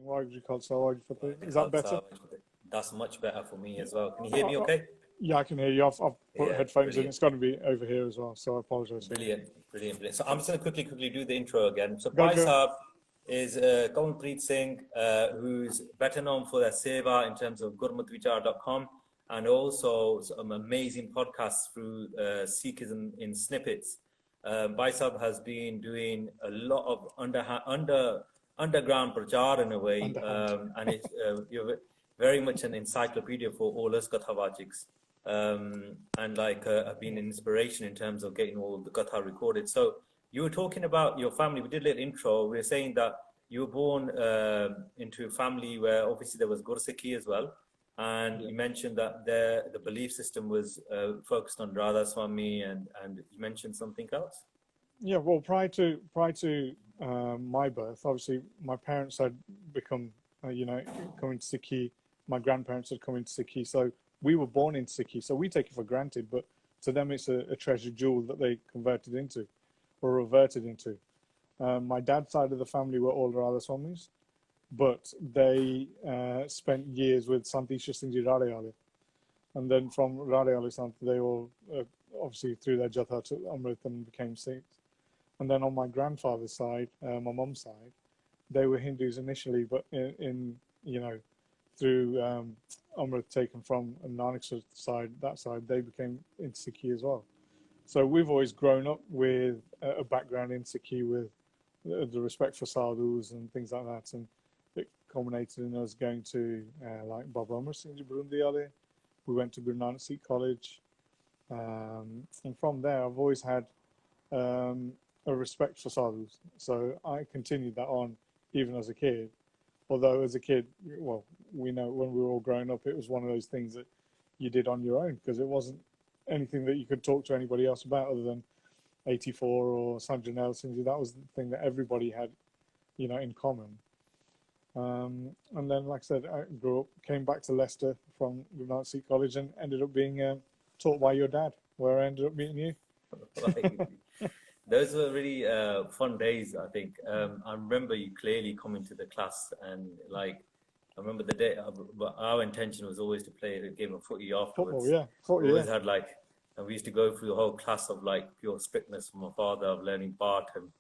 Waheguru Khalsa, Waheguru Fateh. Is that better? That's much better for me as well. Can you hear me okay? Yeah, I can hear you. I've put headphones in. It's got to be over here as well, so I apologize. Brilliant. So I'm just going to quickly do the intro again. So Go. Sahib is Kamalpreet Singh, who's better known for their seva in terms of gurmatvichar.com and also some amazing podcasts through Sikhism in snippets. Sahib has been doing a lot of underground prachar in a way, and it's you're very much an encyclopedia for all us Kathavachiks. And have been an inspiration in terms of getting all the Katha recorded. So you were talking about your family. We did a little intro. We were saying that you were born into a family where obviously there was Gursikhi as well. And you mentioned that the belief system was focused on Radha Swami, and you mentioned something else? Yeah, well, prior to my birth, obviously my parents had become, come into Sikhi. My grandparents had come into Sikhi, so we were born in Sikhi, so we take it for granted, but to them it's a treasured jewel that they converted into, or reverted into. My dad's side of the family were all Radha Swamis, but they spent years with Santisha Singh Radhayale. And then from Radhayale Sant, they all obviously threw their Jatha to Amrit and became Sikhs. And then on my grandfather's side, my mum's side, they were Hindus initially, but in through Amrit taken from Nanak's side, that side, they became in Sikhi as well. So we've always grown up with a background in Sikhi with the respect for sadhus and things like that. And it culminated in us going to like Baba Amar Singh Ji Burundiale. We went to Guru Nanak Sikh College. And from there, I've always had a respect for sadhus. So I continued that on even as a kid. Although as a kid, well, we know when we were all growing up, it was one of those things that you did on your own because it wasn't anything that you could talk to anybody else about other than 84 or Sanjanel Singh. That was the thing that everybody had, in common. And then, like I said, I grew up, came back to Leicester from Guru Nanak Sikh College and ended up being taught by your dad, where I ended up meeting you. Those were really fun days, I think. I remember you clearly coming to the class and I remember the day, but our intention was always to play a game of footy afterwards. Football, yeah. We always had and we used to go through the whole class of pure strictness from my father of learning Bart and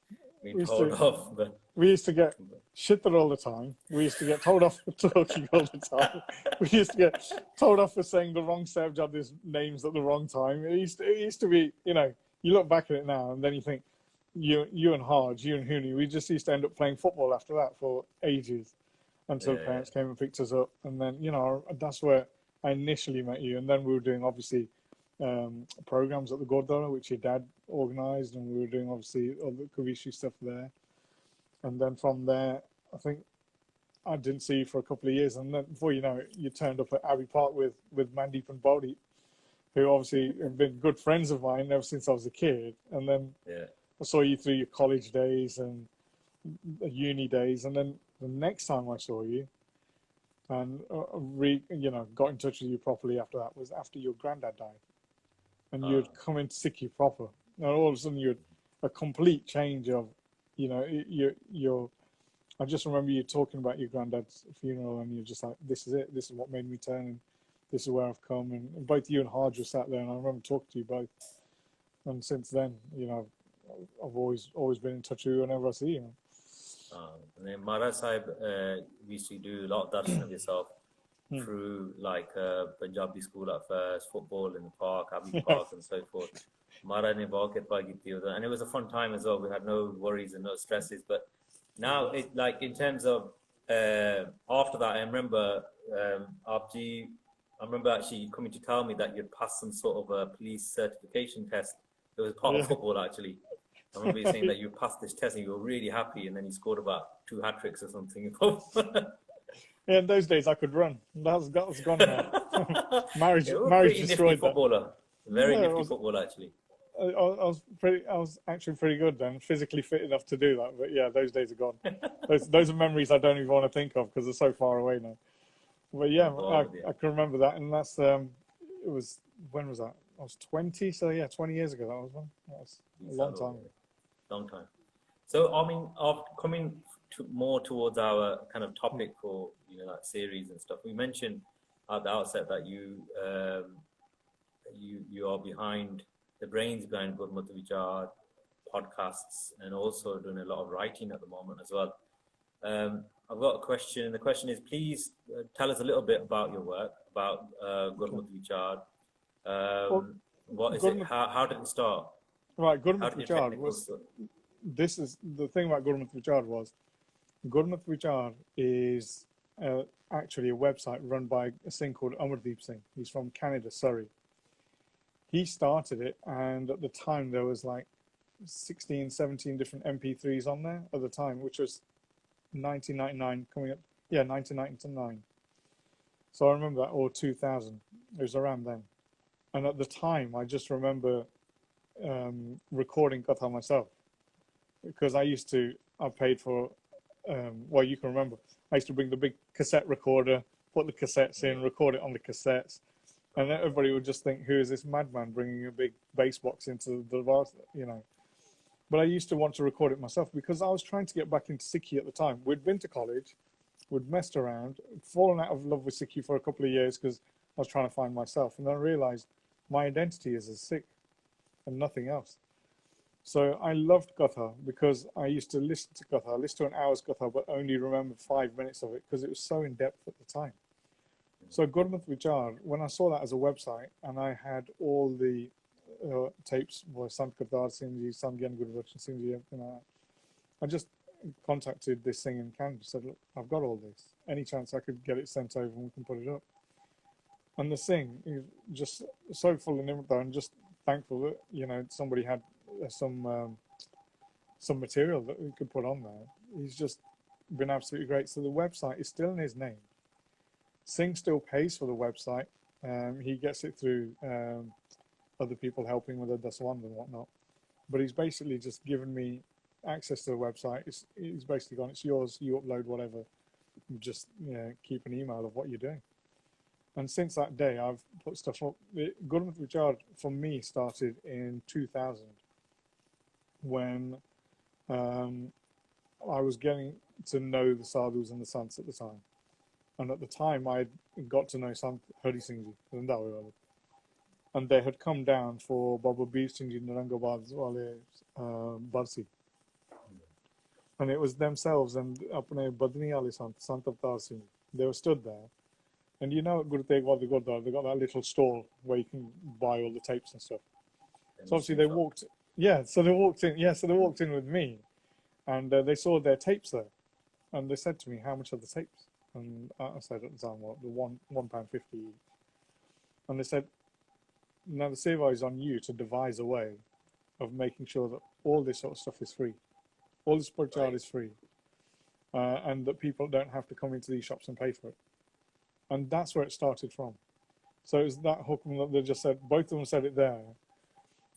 being told off. But we used to get shitted all the time. We used to get told off for talking all the time. We used to get told off for saying the wrong Sevjad's names at the wrong time. It used to be, you look back at it now and then you think, you and Harj, you and Hooney, we just used to end up playing football after that for ages until parents came and picked us up. And then, that's where I initially met you. And then we were doing, obviously, programs at the Gurdwara, which your dad organised. And we were doing, obviously, all the Kavishi stuff there. And then from there, I think I didn't see you for a couple of years. And then before you know it, you turned up at Abbey Park with Mandeep and Bodhi, who obviously have been good friends of mine ever since I was a kid. And then I saw you through your college days and uni days. And then the next time I saw you and, got in touch with you properly after that was after your granddad died. And you had come into Sikhi proper. And all of a sudden you had a complete change of, I just remember you talking about your granddad's funeral and you're just like, this is it. This is what made me turn. And this is where I've come. And both you and Harj were sat there and I remember talking to you both. And since then, I've always been in touch with you whenever I see you. And then Mara Sahib, we used to do a lot of darshan of yourself through Punjabi school at first, football in the park, Abbey Park and so forth. Mara ne bahut kirpa kiti and it was a fun time as well. We had no worries and no stresses. But now, in terms of after that, I remember actually coming to tell me that you'd passed some sort of a police certification test. It was part of football actually. I remember you saying that you passed this test and you were really happy, and then you scored about 2 hat-tricks or something. Yeah, in those days I could run. That was gone now. Marriage destroyed footballer. Very nifty footballer, actually. I was actually pretty good then, physically fit enough to do that. But yeah, those days are gone. those are memories I don't even want to think of because they're so far away now. But yeah, I can remember that, and that's it was, when was that? I was 20, so yeah, 20 years ago that was one. That was a long time. Long time. So I mean, coming more towards our kind of topic for that series and stuff. We mentioned at the outset that you are behind the brains behind Gurmat Vichar podcasts, and also doing a lot of writing at the moment as well. I've got a question. The question is, please tell us a little bit about your work, about Gurmat Vichar. What is it? How did it start? Right, Gurmat Vichar was. This is the thing about Gurmat Vichar was, Gurmat Vichar is actually a website run by a Singh called Kamalpreet Singh. He's from Canada, Surrey. He started it, and at the time there was like 16, 17 different MP3s on there at the time, which was 1999 coming up. Yeah, 1999. So I remember that, or 2000. It was around then. And at the time, I just remember recording Katha myself, because I paid for, well, you can remember, I used to bring the big cassette recorder, put the cassettes in, record it on the cassettes, and everybody would just think, who is this madman bringing a big bass box into the bar, But I used to want to record it myself, because I was trying to get back into Sikhi at the time. We'd been to college, we'd messed around, fallen out of love with Sikhi for a couple of years because I was trying to find myself, and then I realized my identity is a Sikh and nothing else. So I loved Katha because I used to listen to Katha. I listened to an hour's Katha, but only remember 5 minutes of it because it was so in depth at the time. So Gurmat Vichar, when I saw that as a website, and I had all the tapes by Sant Kartar Singh Ji, Sant Gyan Guru Bakshan Singh Ji, I just contacted this thing in Canada, said, look, I've got all this. Any chance I could get it sent over and we can put it up? And the thing is just so full of nimrata, and just thankful that somebody had some material that we could put on there. He's just been absolutely great. So the website is still in his name. Singh still pays for the website. He gets it through other people helping with the Daswand and whatnot. But he's basically just given me access to the website. He's basically gone, it's yours, you upload whatever. You just keep an email of what you're doing. And since that day, I've put stuff up. Gurmat Vichar, for me, started in 2000, when I was getting to know the sadhus and the sants at the time. And at the time, I got to know Sant Hari Singh Ji, and they had come down for Baba Bir Singh Ji Narangabad wale Barsi. And it was themselves and apne Badni wale Sant Avtar Singh. They were stood there. And at Guru Tegh Bahadur Gurdwara, they got that little stall where you can buy all the tapes and stuff. So obviously they walked, so they walked in with me, and they saw their tapes there, and they said to me, how much are the tapes? And I said at the time, well, the £1.50 each. And they said, now the seva is on you to devise a way of making sure that all this sort of stuff is free. All this prachar is free. And that people don't have to come into these shops and pay for it. And that's where it started from. So it was that hukum that they just said, both of them said it there.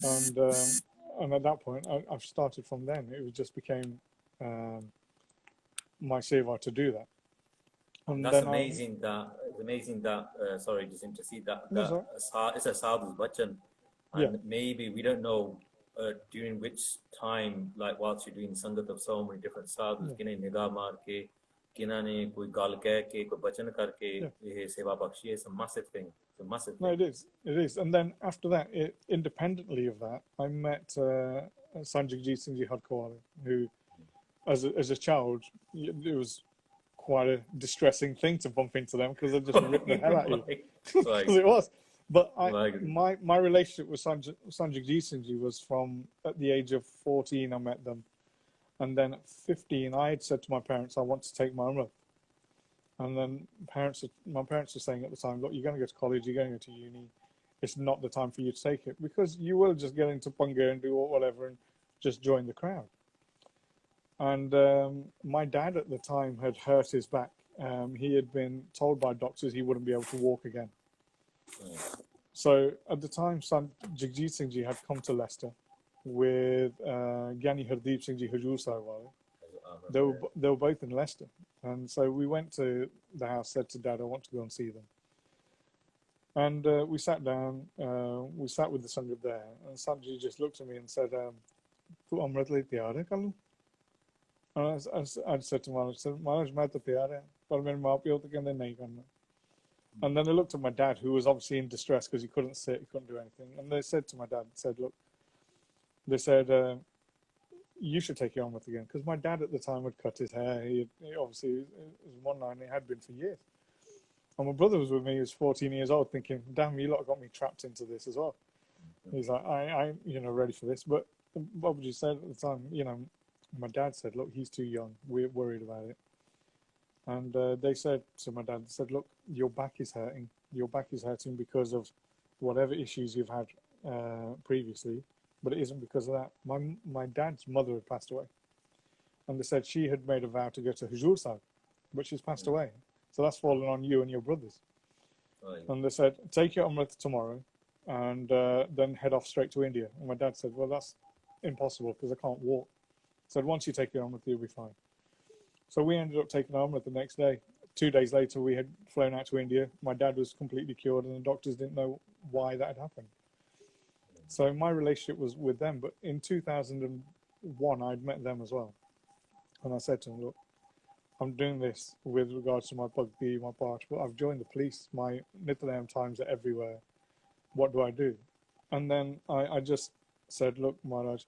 And at that point, I've started from then. It just became my seva to do that. And that's amazing. It's amazing that sorry, just to see that it's a sadhu's bachan, and maybe we don't know during which time, like whilst you're doing sangat of so many different sadhus, kine nigah maar ke, kina ne koi gal keh ke, koi bachan karke, ye seva bakshi. It's a massive thing. It's a massive thing. No, it is. And then after that, independently of that, I met Sanjit Singh Ji Hadkawale, who, as a child, it was quite a distressing thing to bump into them because they just ripped the hell out of you. Because it was. But my relationship with Sanjit Singh Ji was from at the age of 14. I met them, and then at 15, I had said to my parents, I want to take my umrah. And then my parents were saying at the time, look, you're going to go to college, you're going to go to uni. It's not the time for you to take it, because you will just get into Punga and do whatever and just join the crowd. And my dad at the time had hurt his back. He had been told by doctors he wouldn't be able to walk again. So at the time, Jagjit Singh Ji had come to Leicester with Gyani Hardeep Singh Ji Hajur Sahib. They were both in Leicester. And so we went to the house, said to Dad, I want to go and see them. And we sat down, we sat with the Sangat there, and Sanjay just looked at me and said, Tu Amrit le tiyar hai kalu? And I said to Maharaj, Maharaj, मैं तो तैयार है, पर मेरे माँ प्यो तो कहते नहीं करना. And then I looked at my dad, who was obviously in distress because he couldn't sit, he couldn't do anything. And they said to my dad, look, they said, you should take your Amrit again. Because my dad at the time had cut his hair. He obviously was 1'9", he had been for years. And my brother was with me, he was 14 years old, thinking, damn, you lot got me trapped into this as well. He's like, I ready for this. But Babaji said at the time, my dad said, look, he's too young. We're worried about it. And they said to my dad, look, your back is hurting. Your back is hurting because of whatever issues you've had previously, but it isn't because of that. My dad's mother had passed away. And they said she had made a vow to go to Huzur Sahib, but she's passed away. So that's fallen on you and your brothers. Right. And they said, take your Amrit tomorrow and then head off straight to India. And my dad said, well, that's impossible because I can't walk. Said, once you take your Amrit, you'll be fine. So we ended up taking our Amrit the next day. 2 days later, we had flown out to India. My dad was completely cured and the doctors didn't know why that had happened. So my relationship was with them. But in 2001, I'd met them as well. And I said to them, look, I'm doing this with regards to my bhakti, my part, but I've joined the police. My Nityam times are everywhere. What do I do? And then I just said, look, Maharaj,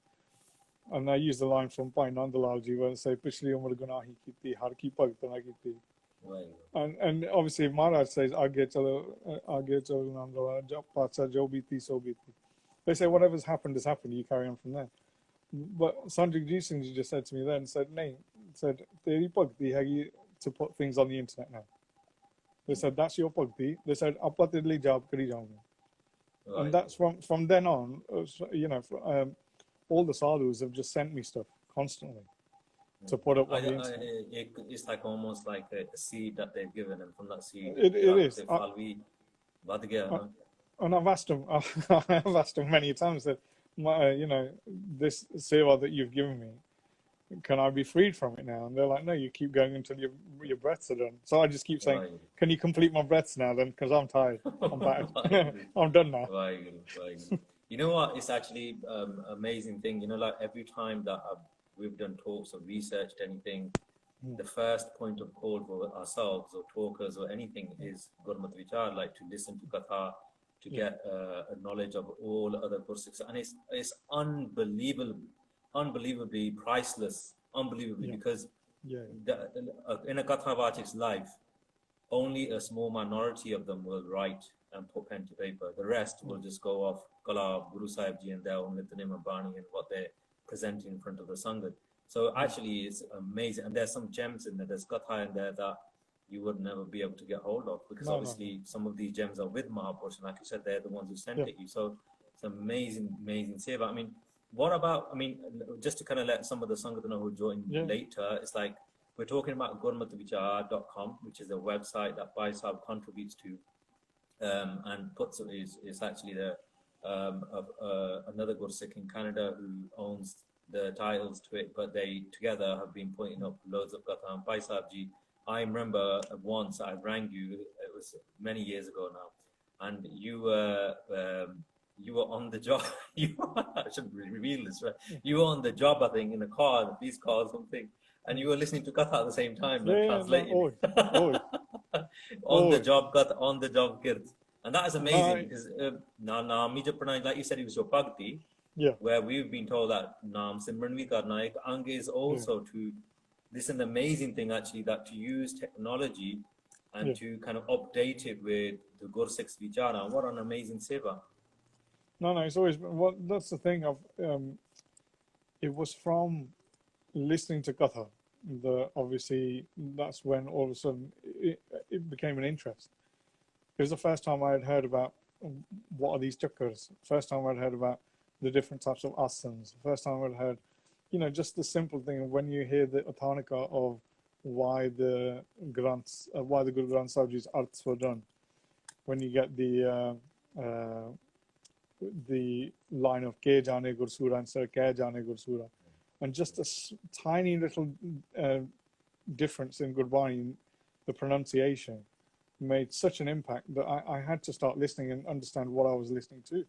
and I used the line from Bhai Nandalal Ji where they say, Pichli umar gunahi kiti, har ki bhakt na kiti. And obviously Maharaj says, Aage chalo Nandalal, pacha jo biti so biti. They say, whatever's happened has happened, you carry on from there. But Sanjay Ji Singh just said to me then, nahi, said, teri bhakti hai to put things on the internet now. They said, that's your bhakti. They said, appa tere liye job kari jaunga. Right. And that's from then on, all the sadhus have just sent me stuff constantly to put up on the internet. It's like almost like a seed that they've given, and from that seed, it is. And I've asked them many times that, this seva that you've given me, can I be freed from it now? And they're like, no, you keep going until your breaths are done. So I just keep saying, right. Can you complete my breaths now then? Because I'm tired. I'm bad. I'm done now. Right. You know what? It's actually amazing thing. Like every time that we've done talks or researched anything, the first point of call for ourselves or talkers or anything is Gurmat Vichar, like to listen to Katha, to get a knowledge of all other Gursikhs. And it's unbelievably priceless, because in a Kathavachik's life, only a small minority of them will write and put pen to paper. The rest will just go off Kala, Guru Sahib Ji and their own Nityanim and Bani and what they're presenting in front of the Sangat. So actually it's amazing. And there's some gems in there. There's Katha in there that you would never be able to get hold of, because obviously some of these gems are with Mahapurush, and like you said, they're the ones who sent it you. So it's amazing seva. I mean, what about, just to kind of let some of the Sangat know who joined later, it's like, we're talking about gurmatvichar.com, which is a website that Bhai Sahib contributes to, and puts is actually another Gursikh in Canada who owns the titles to it, but they together have been putting up loads of Katha. And Bhai Sahib Ji, I remember once I rang you, it was many years ago now, and you were on the job. I shouldn't reveal this, right? You were on the job, I think, in a car, a police car or something, and you were listening to Katha at the same time, translating. On the job Katha, on the job Kirt. And that is amazing, because like you said, it was your bhakti, where we've been told that Naam Simran vi karna ek ang is also to, this is an amazing thing actually, that to use technology and to kind of update it with the Gursikh's Vichara. What an amazing seva. No, it's always, that's the thing of, it was from listening to Katha, obviously that's when all of a sudden it became an interest. It was the first time I had heard about what are these chakkars, first time I'd heard about the different types of asanas, first time I'd heard, just the simple thing of when you hear the Athanika of why the Guru Granth Sahib Ji's arths were done, when you get the line of Ke Jane Gursura instead of Ke Jane Gursura, and just a tiny little difference in Gurbani, the pronunciation, made such an impact that I had to start listening and understand what I was listening to.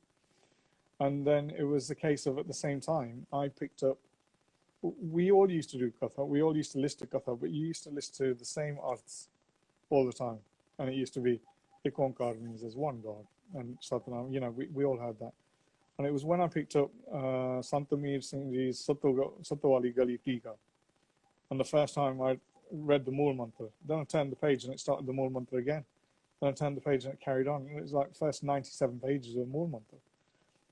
And then it was the case of, at the same time, I picked up we all used to do katha. We all used to listen to katha, but you used to listen to the same arths all the time, and it used to be Ik Onkar means there's one God, and Satnam. You know, we all had that. And it was when I picked up Santamir Singh Ji's Sattawali Gali Tika, and the first time I read the Mool Mantra. Then I turned the page and it started the Mool Mantra again. Then I turned the page and it carried on. And it was like the first 97 pages of Mool Mantra.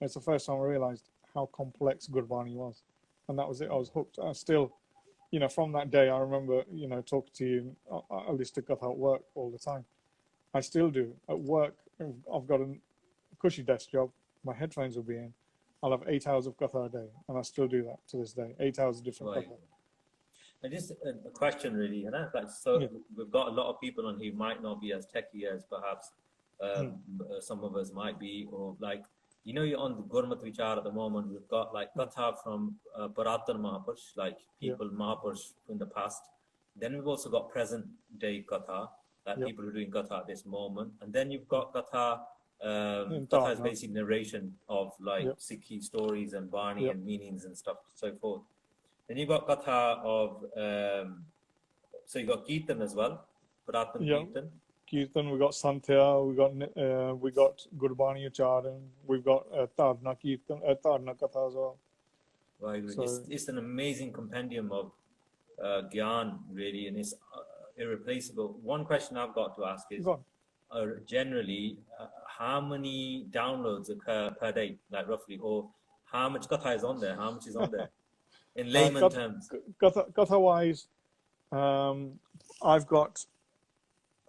And it's the first time I realized how complex Gurbani was. And that was it. I was hooked. I still, you know, from that day, I remember, you know, talking to you. I listen to Katha at work all the time. I still do. At work, I've got a cushy desk job. My headphones will be in. I'll have 8 hours of Katha a day. And I still do that to this day. 8 hours of different Right. Katha. And just a question, really, you know, like, so we've got a lot of people on who might not be as techy as perhaps some of us might be, or like, you know, you're on the Gurmat Vichar at the moment. We've got like Katha from Puratan Mahapurush, like people Mahapurush in the past. Then we've also got present day Katha, like people who are doing Katha at this moment. And then you've got Katha. Katha is basically narration of like Sikhi stories and Bani and meanings and stuff, so forth. Then you've got Katha of, so you've got Kirtan as well, Puratan Kirtan. Kirtan, we got Santhya, we got Gurbani Ucharan, we've got Tarna Kirtan, Tarna Katha as well. Right, so, it's an amazing compendium of Gyan, really, and it's irreplaceable. One question I've got to ask is, generally, how many downloads occur per day, like roughly, or how much Katha is on there, how much is on there? In layman terms. Katha-wise, I've got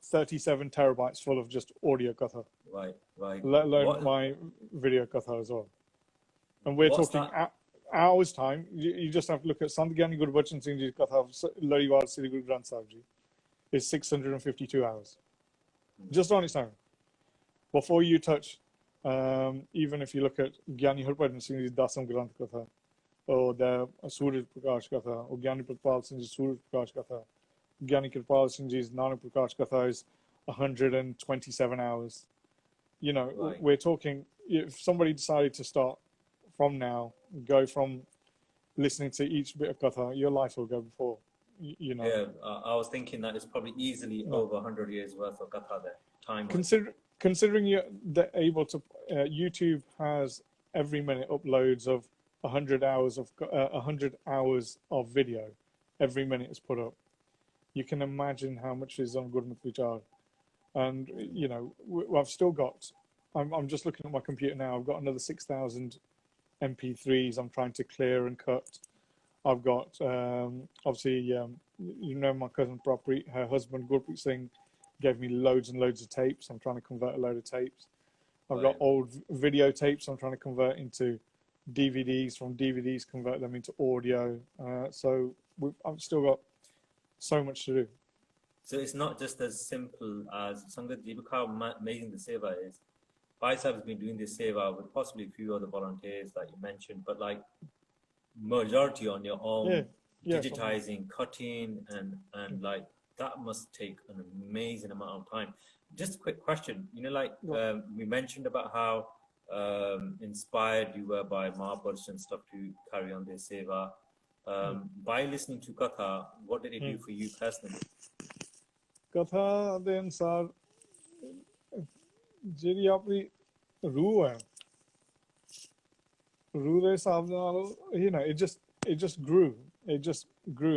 37 terabytes full of just audio Katha. Right. Let alone my video Katha as well. And we're talking hours time. You just have to look at Sandhyani Gurbachan Singh Ji's Katha, Lariwal Sri Guru Granth Sahib Ji, is 652 hours. Just on its own. Before you touch, even if you look at Gyani Harpajan Singh Ji's Dasam Granth Katha, or the Suraj Prakash Katha, or Gyani Pratpal Singh Ji's Suraj Prakash Katha, Gyani Kirpal Singh Ji's Nanak Prakash Katha is 127 hours. You know, we're talking, if somebody decided to start from now, go from listening to each bit of Katha, your life will go before, you know. Yeah, I was thinking that it's probably easily over 100 years worth of Katha there, time. Considering they're able to, YouTube has every minute uploads of 100 hours of video. Every minute is put up. You can imagine how much is on Gurmat Vichar. And, you know, I've still got, I'm just looking at my computer now, I've got another 6,000 MP3s I'm trying to clear and cut. I've got, obviously, you know, my cousin Kamalpreet, her husband Gurpreet Singh gave me loads and loads of tapes. I'm trying to convert a load of tapes. I've got old videotapes I'm trying to convert into DVDs, from DVDs convert them into audio. So I've still got so much to do. So it's not just as simple as Sangat Ji, look how amazing the seva is. Bhai Sahib has been doing this seva with possibly a few other volunteers that you mentioned, but like majority on your own, digitizing, cutting, and like that must take an amazing amount of time. Just a quick question, you know, like we mentioned about how inspired you were by Mahapurush and stuff to carry on this seva. By listening to Katha, what did it do for you personally? Katha de ansar jehdi apni ruh hai, ruh de hisab naal, you know, it just grew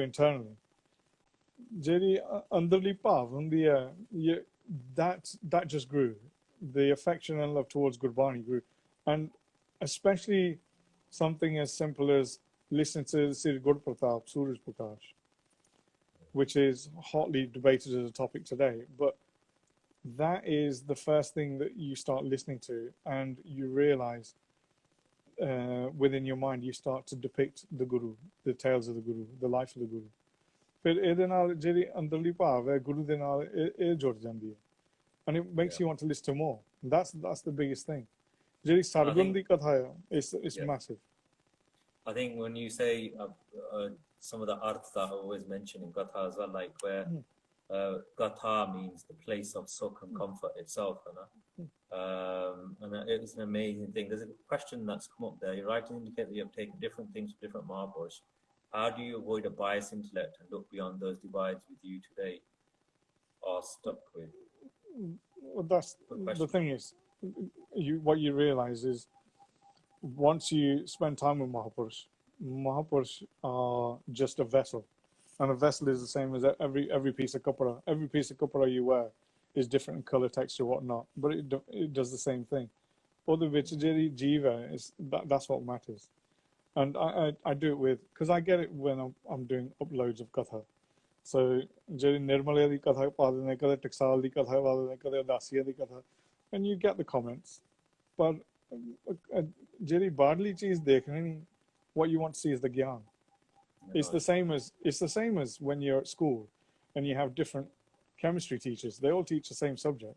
internally. Jehdi andarli bhav hundi hai, that just grew. The affection and love towards Gurbani grew, and especially something as simple as listening to Sri Guru Pratap, Suraj Prakash, which is hotly debated as a topic today. But that is the first thing that you start listening to, and you realize within your mind, you start to depict the Guru, the tales of the Guru, the life of the Guru. But ਇਹਦੇ ਨਾਲ ਜਿਹੜੀ ਅੰਦਰਲੀ ਭਾਵ ਹੈ ਗੁਰੂ ਦੇ ਨਾਲ ਇਹ ਜੁੜ ਜਾਂਦੀ ਹੈ, and it makes you want to listen to more. That's the biggest thing. ਜਿਹੜੀ ਸਰਗੁਣ ਦੀ ਕਥਾ ਹੈ, it's massive. I think when you say some of the arths that I always mention in Gatha as well, like where Gatha means the place of sukh and comfort itself, and it's an amazing thing. There's a question that's come up there. You're right to indicate that you have taken different things from different Mahapurush. how do you avoid a biased intellect and look beyond those divides with you today are stuck with? Well, that's the thing is, what you realize is once you spend time with Mahapurush, Mahapurush are just a vessel. And a vessel is the same as every piece of kapara. Every piece of kapara you wear is different in color, texture, whatnot, but it does the same thing. Other which jiva is that's what matters. And I do it with, because I get it when I'm doing uploads of katha. So jeri nirmala di katha padane kade taksal di katha padane kade udasiya di katha, and you get the comments. But jeri badli cheez dekhne nahi, what you want to see is the gyan. It's the same as when you're at school and you have different chemistry teachers. They all teach the same subject.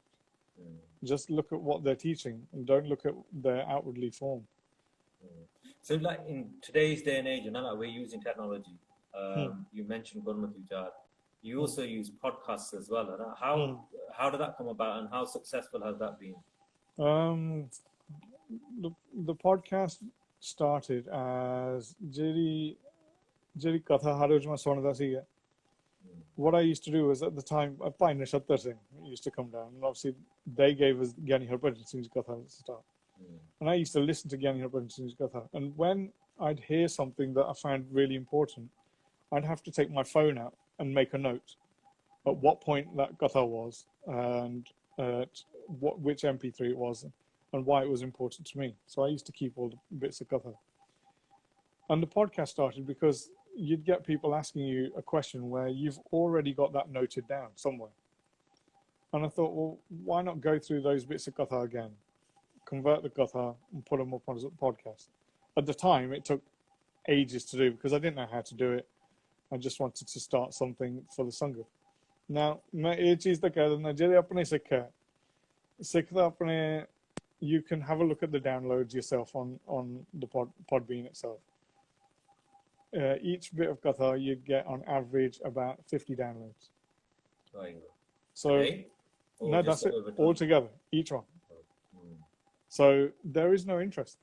Just look at what they're teaching and don't look at their outwardly form. So like in today's day and age, you know, like we're using technology. You mentioned Gurmat Vichar. You also use podcasts as well. How did that come about and how successful has that been? The podcast started as Jiri Katha Harujma Sonada Siga. What I used to do was at the time, Pai Nishattar Singh used to come down, and obviously they gave us Gyani Harbhajan Singh's Katha at the start. And I used to listen to Gyani Harbhajan Singh's Katha. And when I'd hear something that I found really important, I'd have to take my phone out and make a note at what point that Katha was and which MP3 it was and why it was important to me. So I used to keep all the bits of Katha. And the podcast started because you'd get people asking you a question where you've already got that noted down somewhere. And I thought, well, why not go through those bits of Katha again, convert the Katha and put them up on a podcast. At the time, it took ages to do because I didn't know how to do it. I just wanted to start something for the Sangha. Now, you can have a look at the downloads yourself on the Podbean itself. Each bit of Katha you get on average about 50 downloads. So no, that's it all together, each one. So there is no interest.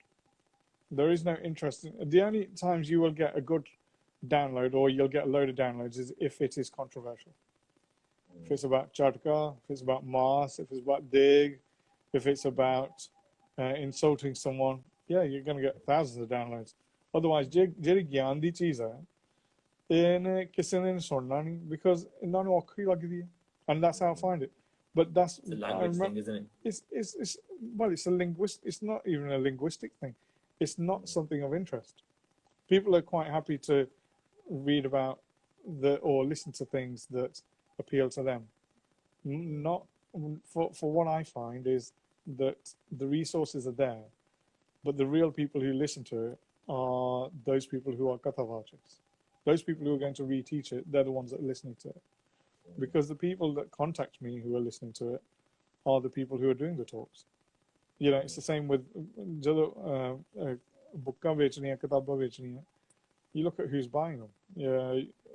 There is no interest. The only times you will get a good download or you'll get a load of downloads is if it is controversial. If it's about Chatka, if it's about Mas, if it's about Dig, if it's about insulting someone, yeah, you're going to get thousands of downloads. Otherwise, jeri gyan di cheez hai, ene kisi ne sunna nahi because inna nu aukhi lagdi hai, and that's how I find it. But that's it's a language thing, isn't it? It's a linguist. It's not even a linguistic thing. It's not something of interest. People are quite happy to read about or listen to things that appeal to them. Not for what I find is that the resources are there, but the real people who listen to it are those people who are Kathavachaks. Those people who are going to reteach it, they're the ones that are listening to it. Because the people that contact me who are listening to it are the people who are doing the talks. You know, it's the same with booka vechniya, kitabba vechniya. You look at who's buying them.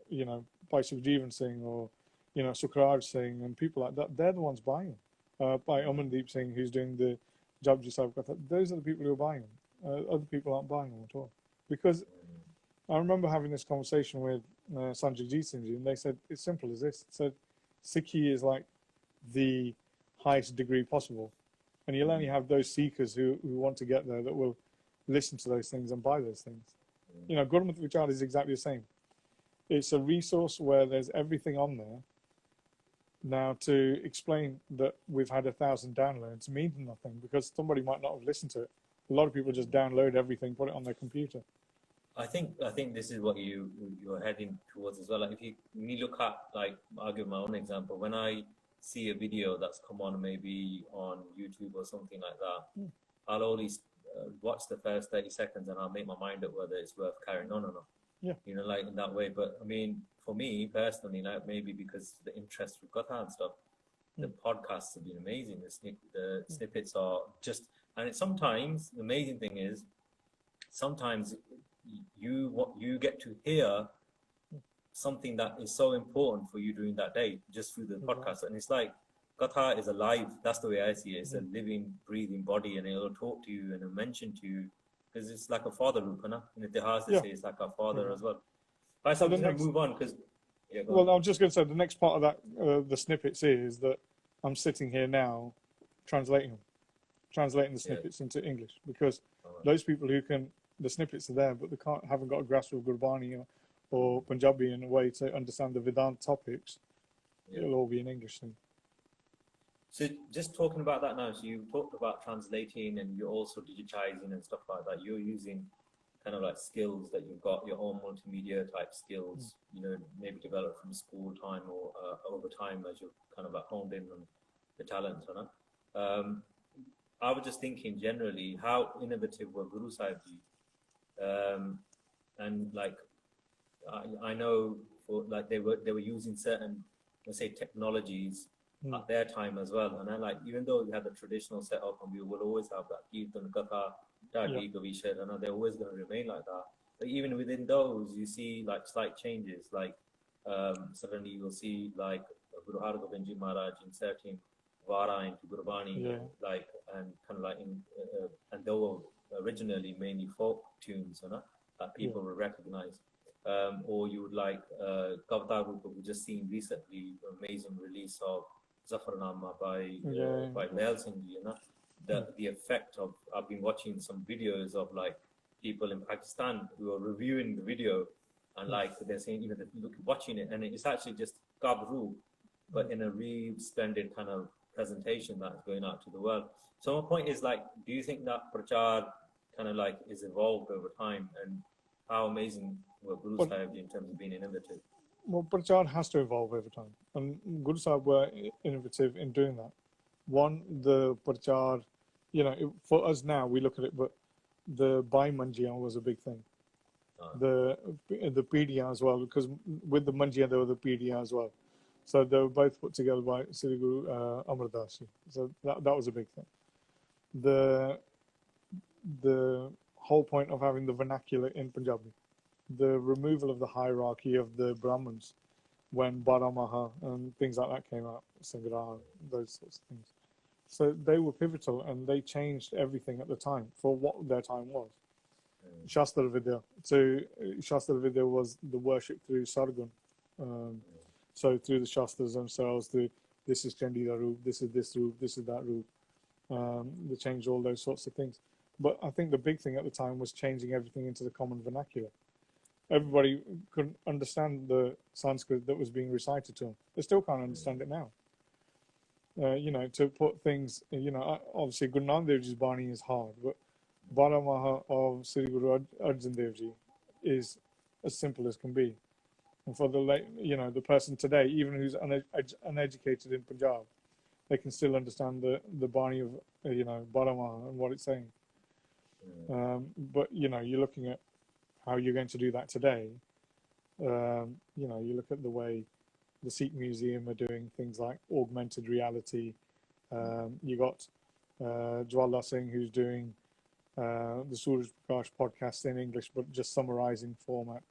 You know, by Sukjeevan Singh or, you know, Sukhraj Singh and people like that. They're the ones buying them. By Amandeep Singh, who's doing the Japji Sahib Katha. Those are the people who are buying them. Other people aren't buying them at all. Because I remember having this conversation with Sanjay Singh ji, and they said, it's simple as this. It said, Sikhi is like the highest degree possible. And you'll only have those seekers who want to get there that will listen to those things and buy those things. You know, Gurmat Vichar is exactly the same. It's a resource where there's everything on there. Now, to explain that we've had 1,000 downloads means nothing because somebody might not have listened to it. A lot of people just download everything, put it on their computer. I think this is what you're heading towards as well. Like if you look at, like, I'll give my own example. When I see a video that's come on maybe on YouTube or something like that, I'll always watch the first 30 seconds and I'll make my mind up whether it's worth carrying on or not. Yeah. You know, like in that way. But I mean, for me personally, like maybe because the interest with Katha and stuff, the podcasts have been amazing. The snippets are just, and sometimes the amazing thing is, sometimes you get to hear something that is so important for you during that day just through the podcast. And it's like Katha is alive. That's the way I see it. It's a living, breathing body, and it'll talk to you and it'll mention to you because it's like a father, in Itihas they say it's like a father as well. Right, so I'm the just going to next, move on because, yeah, go on. well, I was just going to say the next part of that, the snippets is that I'm sitting here now translating them, translating the Yeah. snippets into English, because Alright. those people who can, the snippets are there, but they haven't got a grasp of Gurbani or Punjabi in a way to understand the Vedanta topics. Yeah. It'll all be in English then. So just talking about that now, so you talked about translating and you're also digitizing and stuff like that. You're using kind of like skills that you've got, your own multimedia type skills, you know, maybe developed from school time or over time as you've kind of like honed in on the talent. I was just thinking generally, how innovative were Guru Sahib ji? And like, I know for like they were using certain, let's say, technologies at their time as well. And then like, even though we had the traditional setup and we will always have that Kirtan Katha, Dadi, Gavisha, and they're always going to remain like that. But even within those, you see like slight changes. Like suddenly you'll see like Guru Hargobind Ji Maharaj inserting Vara into Gurbani, like, and kind of like and they were originally mainly folk tunes, you know, that people will recognize. Or you would like Kavta Rupa, we just seen recently, amazing release of Zafarnama by Mel Singh, you know, the effect of, I've been watching some videos of like people in Pakistan who are reviewing the video and like they're saying, you know, watching it and it's actually just Gabru, but in a really splendid kind of presentation that's going out to the world. So my point is like, do you think that Prachar kind of like is evolved over time, and how amazing were Guru Sahib in terms of being innovative? Well, Prachar has to evolve over time, and Guru Sahib were innovative in doing that. One, the Prachar, you know, for us now, we look at it, but the Bhai Manjiya was a big thing. The PDA as well, because with the Manjiya, there were the PDA as well. So they were both put together by Sri Guru Amar Das Ji. So that was a big thing. The whole point of having the vernacular in Punjabi, the removal of the hierarchy of the Brahmins when Baramaha and things like that came out, Sangraha, those sorts of things. So they were pivotal and they changed everything at the time for what their time was. Shastra Vidya. So Shastra Vidya was the worship through Sargun. So through the Shastras themselves, this is Chandida Roop, this is this Roop, this is that Roop. They changed all those sorts of things. But I think the big thing at the time was changing everything into the common vernacular. Everybody couldn't understand the Sanskrit that was being recited to them. They still can't understand it now. You know, to put things, you know, obviously Guru Nanak Dev Ji's Bani is hard, but Baramaha of Sri Guru Arjan Dev Ji is as simple as can be. And for the, you know, the person today, even who's uneducated in Punjab, they can still understand the Bani of, you know, Baramaha and what it's saying. But, you know, you're looking at how you're going to do that today. You know, you look at the way the Sikh Museum are doing things like augmented reality. You got Jwala Singh, who's doing the Suraj Prakash podcast in English, but just summarizing format.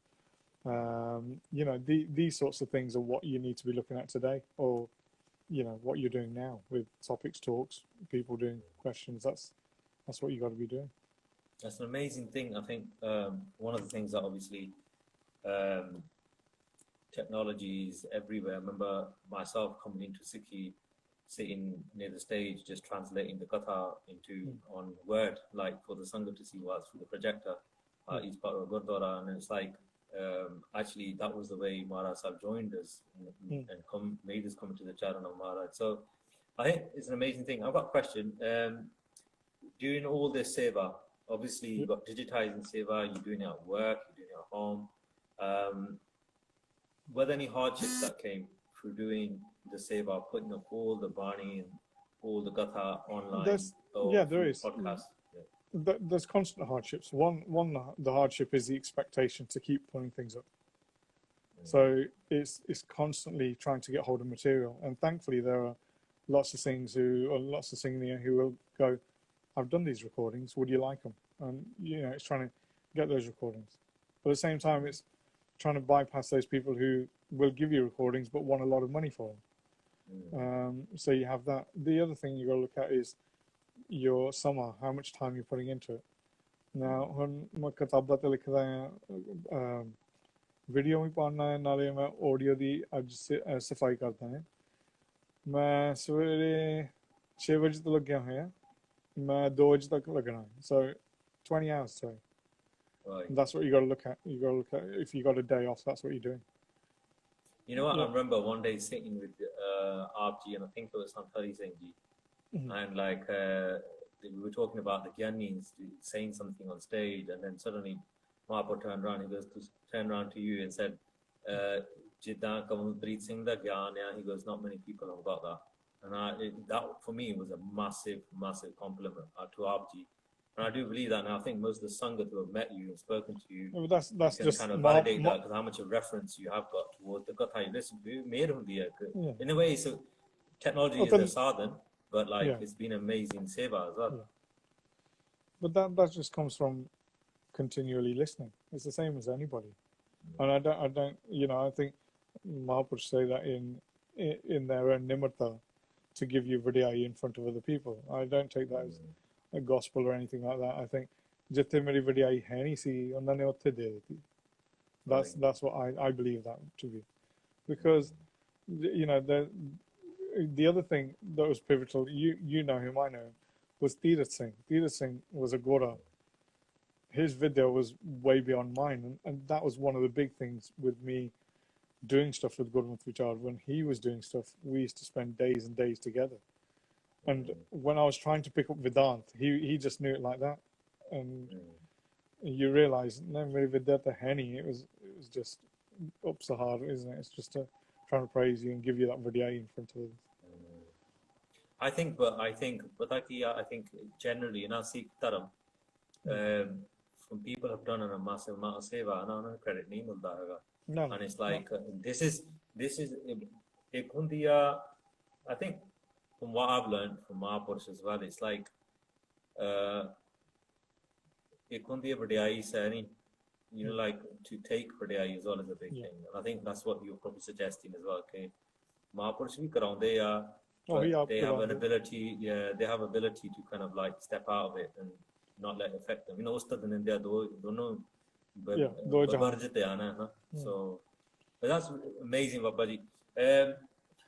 You know, these sorts of things are what you need to be looking at today, or, you know, what you're doing now with topics, talks, people doing questions. That's what you got to be doing. That's an amazing thing. I think one of the things that obviously technology is everywhere. I remember myself coming into Sikhi, sitting near the stage, just translating the Katha into on Word, like for the Sangha to see what's through the projector, each part of Gurdwara. And it's like, actually, that was the way Maharaj Sahib joined us and made us come to the Charan of Maharaj. So I think it's an amazing thing. I've got a question. During all this seva, obviously you've got digitizing seva, you're doing it at work, you're doing it at home. Were there any hardships that came through doing the seva, putting up all the Bani and all the Gatha online? There is. Podcast? There's constant hardships. One, the hardship is the expectation to keep putting things up. So it's constantly trying to get hold of material. And thankfully there are lots of Singhs who will go, I've done these recordings, would you like them? And, you know, it's trying to get those recordings. But at the same time, it's trying to bypass those people who will give you recordings but want a lot of money for them. So you have that. The other thing you got to look at is your summer, how much time you're putting into it. Now, when video भी पाना है नाले मैं audio दी अज से सफाई करता है मैं सवेरे 6 बजे तो लग गया है मैं 2 बजे तक लगना है so 20 hours so Right. that's what you got to look at if you got a day off that's what you're doing. You know what? Yeah. I remember one day sitting with RG, and I think it was Santari Singh ji, and like we were talking about the Gyanis saying something on stage, and then suddenly Mahapo turned around. He goes to turn around to you and said, "Jidda Kamalpreet Singh da Gyan." He goes, "Not many people have got that," and that for me was a massive, massive compliment to RG. And I do believe that, and I think most of the Sangat who have met you and spoken to you, Well, that's can just kind of validate that because how much of reference you have got towards the Katha you listen to. Yeah. In a way, so technology is a sadhan, but like it's been amazing seva as well. Yeah. But that just comes from continually listening. It's the same as anybody, and I don't, I think Mahapurush say that in their own nimarta to give you vidyayi in front of other people. I don't take that as a gospel or anything like that. I think जितने मेरी vidyayi है नहीं सी उन्होंने उत्थे दे दी. That's what I believe that to be, because the other thing that was pivotal, you know him, I know him, was Theerth Singh. Theerth Singh was a Gora. His video was way beyond mine, and that was one of the big things with me doing stuff with Gurmat Vichar. When he was doing stuff, we used to spend days and days together. And when I was trying to pick up Vedant, he just knew it like that. And you realize, no, Vedanta Henny, it was just up so hard, isn't it? It's just trying to praise you and give you that video in front of us. I think generally in our Sikh Dharam, from people have done a massive amount of seva, and I don't credit nahi milta hai. No, and it's like this is ek hundi I think from what I've learned from Mahapurush as well, it's like ek hundi vadiyai sani, like to take vadiyai as well as a big thing, and I think that's what you're probably suggesting as well. Okay, Mahapurush bhi karaunde ya, but they have an ability, they have ability to kind of like step out of it and not let it affect them. Ustad and India dono barjate aana hai. So but that's amazing, Babaji.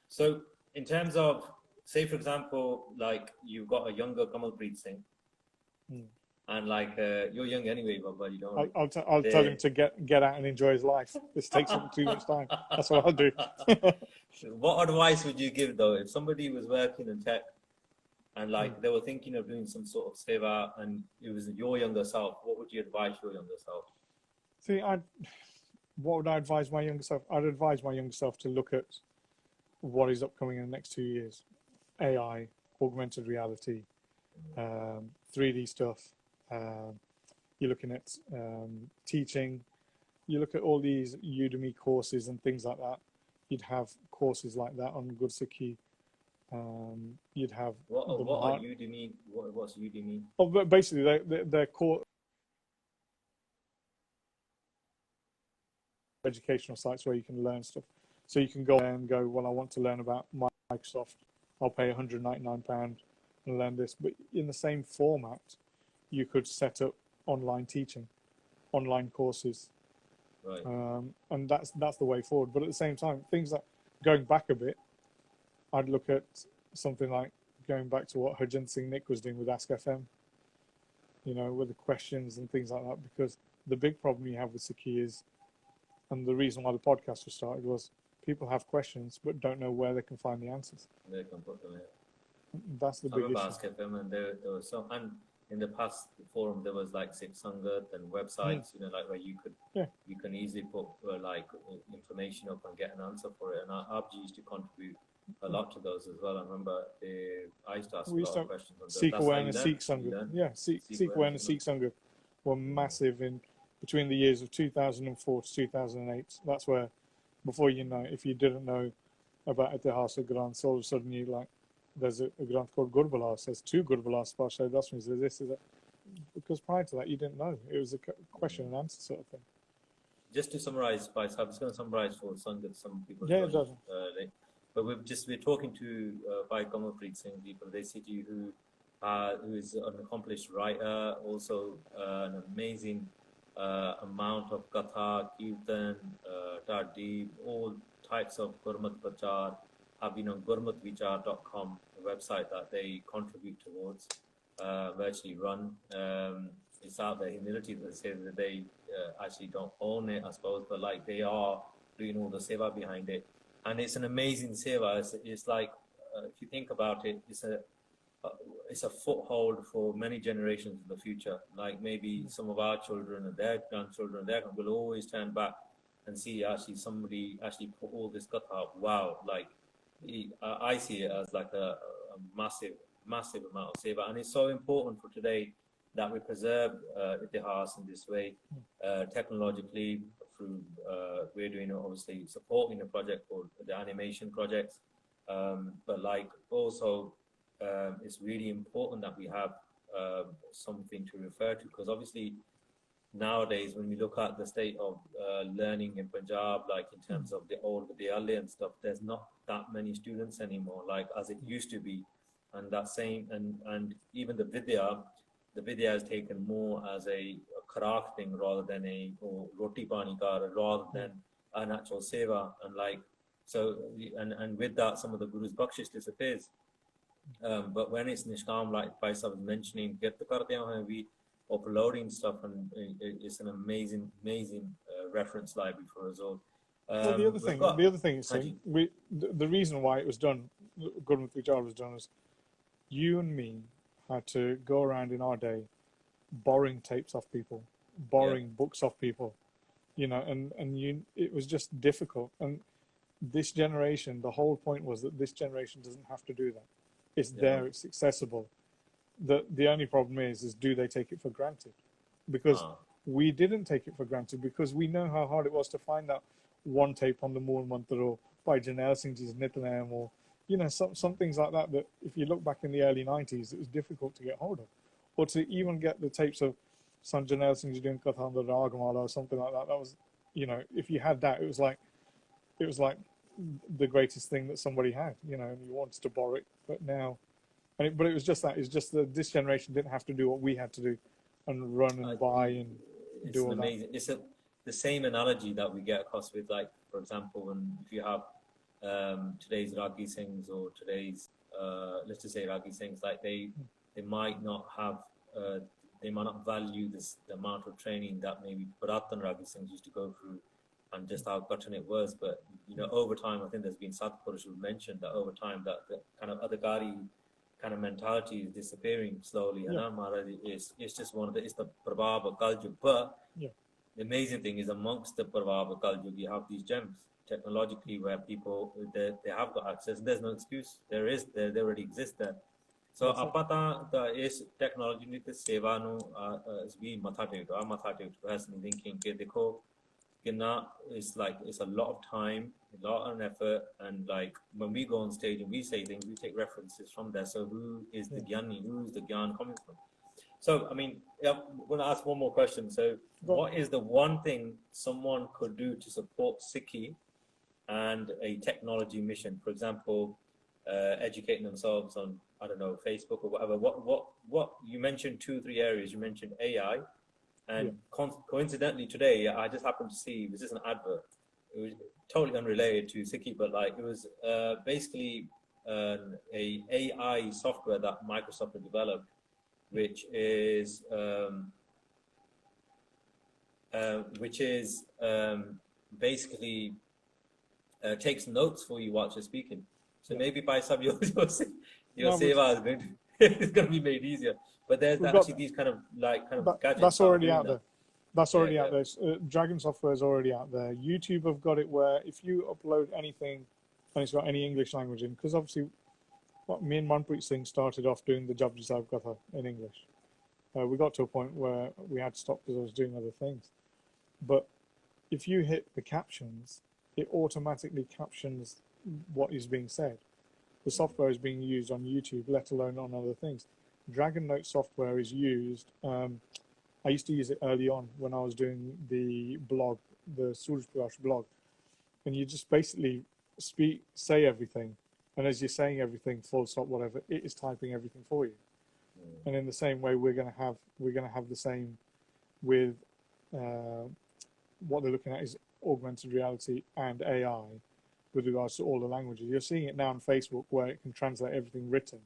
So in terms of, say for example, like you've got a younger Kamalpreet Singh, and like you're young anyway, Babaji. I'll tell him to get out and enjoy his life. This takes up too much time. That's what I'll do. What advice would you give though if somebody was working in tech and like they were thinking of doing some sort of seva and it was your younger self? What would you advise your younger self? See, what would I advise my younger self? I'd advise my younger self to look at what is upcoming in the next 2 years. AI, augmented reality, 3D stuff. You're looking at teaching. You look at all these Udemy courses and things like that. You'd have courses like that on Good Sikhi. You'd have what are Udemy? What's Udemy? Oh, but basically they're core educational sites where you can learn stuff. So you can go and go, well, I want to learn about Microsoft. I'll pay £199 and learn this. But in the same format, you could set up online teaching, online courses. Right. And that's the way forward. But at the same time, things like going back a bit, I'd look at something like going back to what Harjant Singh Nick was doing with Ask FM, with the questions and things like that. Because the big problem you have with Sikhi is, and the reason why the podcast was started was people have questions but don't know where they can find the answers. They can put them in. That's the big issue. Ask FM, and there was some, and in the past forum there was like Sikh Sangat and websites, like where you can easily put like information up and get an answer for it. And Abji used to contribute a lot to those as well. I remember I used to ask a lot of questions on Sikh awareness, Sikh Sangat. Yeah, Sikh awareness, Sikh Sangat were massive in between the years of 2004 to 2008. That's where, before you know, if you didn't know about Itihas or Granth, all of a sudden you like, there's a Granth called Gurbalas. There's 2 Gurbalas. That's means there's this, is that. Because prior to that, you didn't know. It was a question and answer sort of thing. Just to summarize, I'm just going to summarize for Sangat. Some people. Yeah, it does. But we're talking to by Kamalpreet Singh people. They see to you who is an accomplished writer, also an amazing amount of Katha, Kirtan, Tardeeb, all types of Gurmat Prachar have been on gurmatvichar.com, a website that they contribute towards, virtually run. It's out there, humility, that they say that they actually don't own it, I suppose, but like they are doing all the seva behind it. And it's an amazing seva. It's like, if you think about it, it's a foothold for many generations in the future. Like maybe some of our children and their grandchildren, will always turn back and see actually somebody actually put all this katha up. Wow, like I see it as like a massive amount of seva, and it's so important for today that we preserve itihas in this way, technologically through we're doing obviously supporting a project called the animation projects, but like also it's really important that we have something to refer to, because obviously nowadays when we look at the state of learning in Punjab, like in terms of the old Vidyalaya and stuff, there's not that many students anymore like as it used to be. And that same, and even the Vidya is taken more as a kharak thing rather than or roti pani kar, rather than an actual seva. And like, so, and with that, some of the Guru's bakshish disappears. But when it's Nishkam, like Paisa was mentioning, get the karte hain, we uploading stuff, and it's an amazing reference library for us all. Well, the other thing is, the reason why it was done, Gurmat Vichar was done, is you and me had to go around in our day borrowing tapes off people, borrowing books off people, you know, and it was just difficult. And this generation, the whole point was that this generation doesn't have to do that. It's there, it's accessible. The only problem is do they take it for granted? Because we didn't take it for granted, because we know how hard it was to find that one tape on the Mool Mantra or by Janelle Singh's Nityanam, or you know, some things like that if you look back in the early 90s, it was difficult to get hold of. Or to even get the tapes of some Janelle Singh's doing Katha the Ragamala or something like that. That was, you know, if you had that, it was like the greatest thing that somebody had, you know, and you wanted to borrow it. But now, but it was just that. It's just that this generation didn't have to do what we had to do and run and buy and do all that. It's the same analogy that we get across with, like, for example, if you have today's Ragi Singhs or today's, let's just say Ragi Singhs, like they might not have, they might not value the amount of training that maybe Puratan Ragi Singhs used to go through and just how cutting it was. But, you know, over time, I think there's been Satpurush who mentioned that over time that the kind of Adhikari kind of mentality is disappearing slowly. And it's just it's the Prabhav of Kaljug. But the amazing thing is, amongst the Prabhav of Kaljug, you have these gems technologically where people, they have got access. There's no excuse. They already exist there. So apata is technology ni te seva nu is be matha tekto personally thinking ke dekho kinna, it's a lot of time, a lot of effort, and like when we go on stage and we say things, we take references from there. So who is the Gyani? Who's the Gyan coming from? So I mean, I'm going to ask one more question. So what is the one thing someone could do to support Sikhi and a technology mission? For example, educating themselves on, I don't know, Facebook or whatever. What you mentioned 2-3 areas. You mentioned AI, and coincidentally today I just happened to see, it was just an advert. It was totally unrelated to Sikhi, but like it was basically a AI software that Microsoft had developed, which is basically takes notes for you while you're speaking. So maybe by some your seva is going to be made easier. But there's actually these kind of gadgets. That's already out there. That's already out there. Dragon software is already out there. YouTube have got it where if you upload anything and it's got any English language in, because obviously me and Manpreet Singh started off doing the Japji Sahib Katha in English. We got to a point where we had to stop because I was doing other things. But if you hit the captions, it automatically captions what is being said. The software is being used on YouTube, let alone on other things. Dragon Note software is used. I used to use it early on when I was doing the blog, the Suraj Prakash blog. And you just basically say everything. And as you're saying everything, full stop, whatever, it is typing everything for you. And in the same way, we're going to have the same with what they're looking at is augmented reality and AI with regards to all the languages. You're seeing it now on Facebook where it can translate everything written,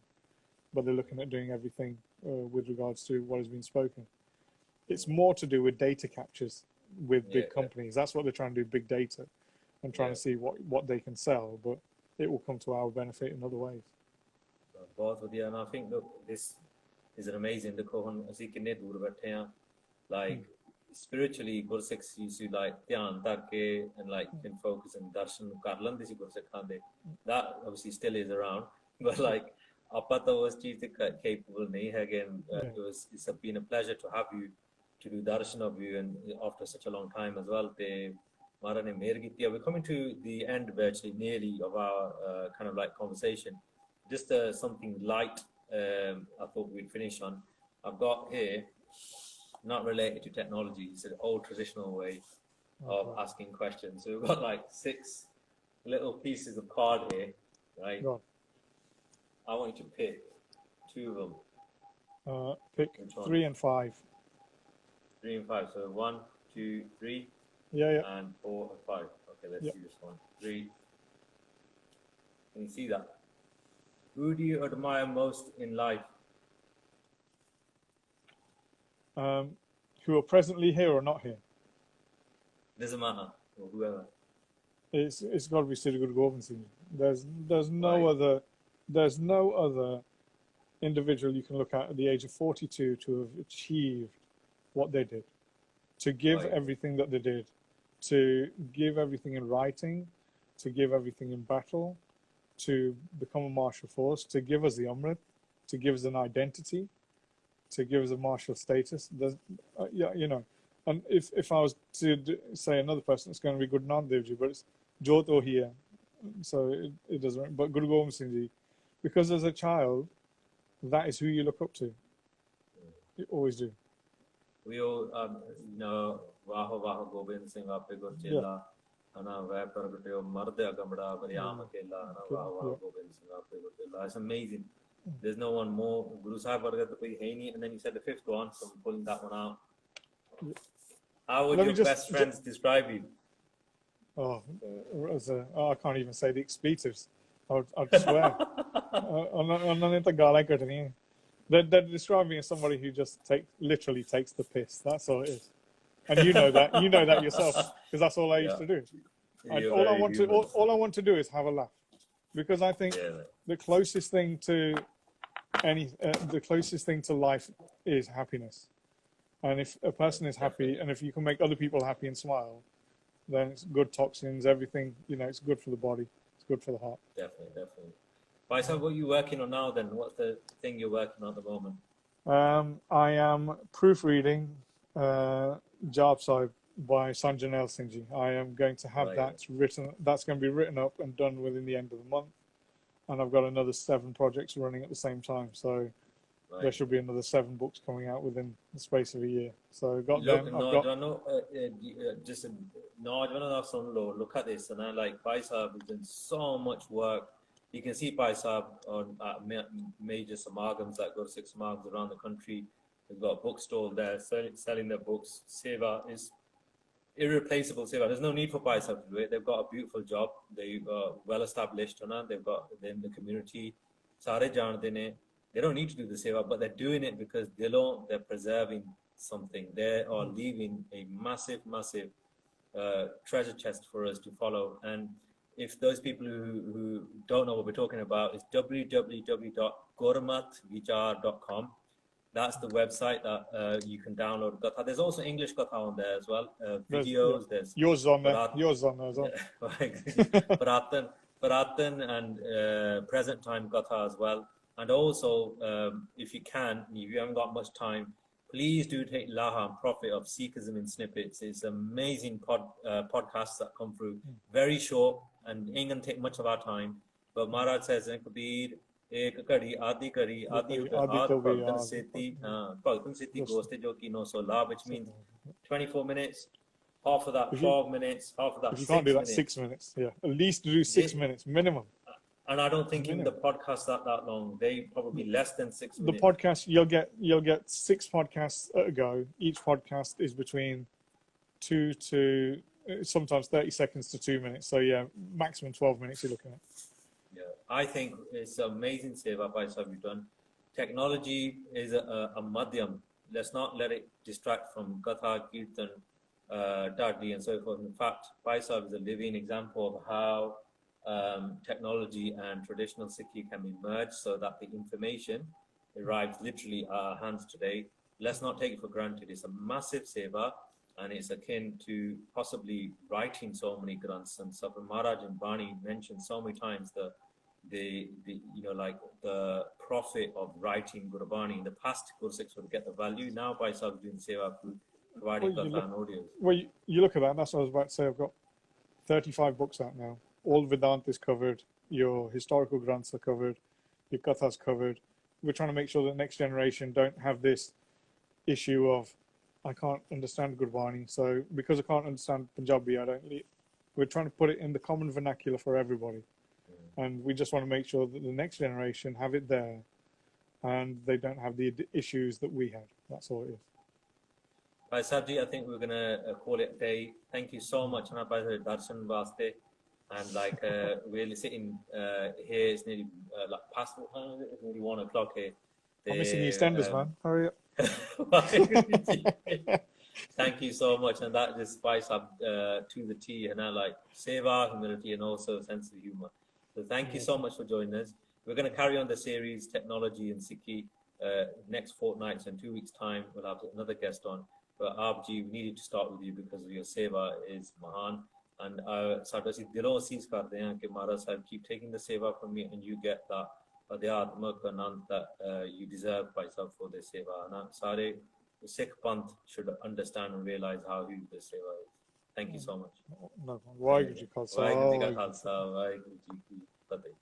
but they're looking at doing everything with regards to what has been spoken. It's more to do with data captures with big companies. That's what they're trying to do, big data, and trying to see what they can sell, but it will come to our benefit in other ways. बहुत बढ़िया, and I think look, this is an amazing. देखो हम ऐसी किन्ने दूर बैठे हैं, like spiritually Gursikhs used to like dhyan take and like can focus and darshan kar lande si Gursikh khande. That obviously still is around, but like ਆਪਾਂ ਤਾਂ ਉਸ ਚੀਜ਼ ਤੇ capable ਨਹੀਂ ਹੈਗੇ, and it's been a pleasure to have you to do darshan of you and after such a long time as well. ਤੇ Mara ne mehr ਕੀਤੀ. We're coming to the end virtually nearly of our kind of like conversation. Just something light I thought we'd finish on. I've got here, not related to technology, it's an old traditional way of asking questions. So we've got like 6 little pieces of card here, right? I want you to pick 2 of them. Pick 3 and 5. 3 and 5. So 1, 2, 3. Yeah. And 4 and 5. Okay, let's see this one. 3. Can you see that? Who do you admire most in life? Who are presently here or not here? Doesn't matter. Or whoever. It's got to be Sri Guru Gobind Singh. There's no other individual you can look at the age of 42 to have achieved what they did, to give everything that they did, to give everything in writing, to give everything in battle, to become a martial force, to give us the Amrit, to give us an identity, to give us a martial status. You know, and if I was to say another person, it's going to be Guru Nanak Dev Ji, but it's Jot or here, so it doesn't. But Guru Gobind Singh Ji, because as a child, that is who you look up to. You always do. We all know Vaho Vaho Gobind Singh Ape Gurjela. It's amazing. There's no one more. Guru Sahib and then you said the 5th one, so I'm pulling that one out. How would your best friends describe you? I can't even say the expletives. I'd swear. They're describing me as somebody who just literally takes the piss. That's all it is. And you know that yourself, because that's all I used to do. All I want to do is have a laugh, because I think the closest thing to life is happiness. And if a person is happy, and if you can make other people happy and smile, then it's good toxins, everything. You know, it's good for the body. It's good for the heart. Definitely. Faisal, what are you working on now then? What's the thing you're working on at the moment? I am proofreading Jab Sahib by Sanjanel Singh Ji. I am going to have that written. That's going to be written up and done within the end of the month. And I've got another 7 projects running at the same time. So there should be another 7 books coming out within the space of a year. So I've got them. Look at this. And I like Faisal has done so much work. You can see Faisal on major samagams, like Gursikh samagams around the country. They've got a bookstore there selling their books. Seva is irreplaceable. Seva. There's no need for Faisal to do it. They've got a beautiful job. They've well established. They've got in the community. They don't need to do the seva, but they're doing it because they're preserving something. They are leaving a massive treasure chest for us to follow. And if those people who don't know what we're talking about, it's www.gurmatvichar.com. That's the website that you can download Gatha. There's also English Gatha on there as well. Videos. There's yours on there. Yours on there as well. Paratan and present time Gatha as well. And also, if you haven't got much time, please do take Laha and profit of Sikhism in Snippets. It's amazing podcasts that come through. Very short and ain't going to take much of our time. But Maharaj says, Kabir, ek kadi, adi bhagtan seti goste jo ki 900 la, which means 24 minutes, half of that 12 minutes, half of that 6 minutes. You can't do that 6 minutes, at least do 6 minutes minimum. And I don't think even the podcast that long. They probably less than 6 minutes. The podcast, you'll get 6 podcasts at a go. Each podcast is between 2 to sometimes 30 seconds to 2 minutes. So yeah, maximum 12 minutes you're looking at. Yeah, I think it's amazing seva by you've done. Technology is a madhyam. Let's not let it distract from Katha, Kirtan, Dadi, and so forth. In fact, Paisab is a living example of how technology and traditional Sikhi can be merged so that the information arrives literally at our hands today. Let's not take it for granted. It's a massive seva, and it's akin to possibly writing so many granths. And so Maharaj and Bani mentioned so many times the like the profit of writing Gurbani. In the past, Gursikhs would get the value. Now, by Sahib doing seva through providing Katha and audios. Well, you look at that, and that's what I was about to say. I've got 35 books out now. All Vedanta is covered. Your historical granths are covered. Your Katha's covered. We're trying to make sure that next generation don't have this issue of, I can't understand Gurbani, so because I can't understand Punjabi, I don't. We're trying to put it in the common vernacular for everybody. And we just want to make sure that the next generation have it there and they don't have the issues that we had. That's all it is. Bhai Sabji, I think we're going to call it a day. Thank you so much, Hana Bhai, for darshan vaste. And like, we're sitting here, it's nearly like past, it's nearly 1 o'clock here. I'm missing EastEnders, man. Hurry up. Thank you so much. And that just spice up to the tea, and like seva, humility, and also sense of humor. So thank you so much for joining us. We're going to carry on the series, Technology and Sikhi, next fortnight. So in 2 weeks' time, we'll have another guest on. But Abji, we needed to start with you because your seva is mahan. And Sadasi Dilon sees Kardeyan ke Maharaj Sahib keep taking the seva from me, and you get that Adhyatmak Anand that you deserve by yourself for the seva. And Sare Sikh Panth should understand and realize how huge the seva is. Thank you so much. No, Waheguru Ji Khalsa. Waheguru Ji Ka Khalsa, Waheguru Ji Ki Fateh.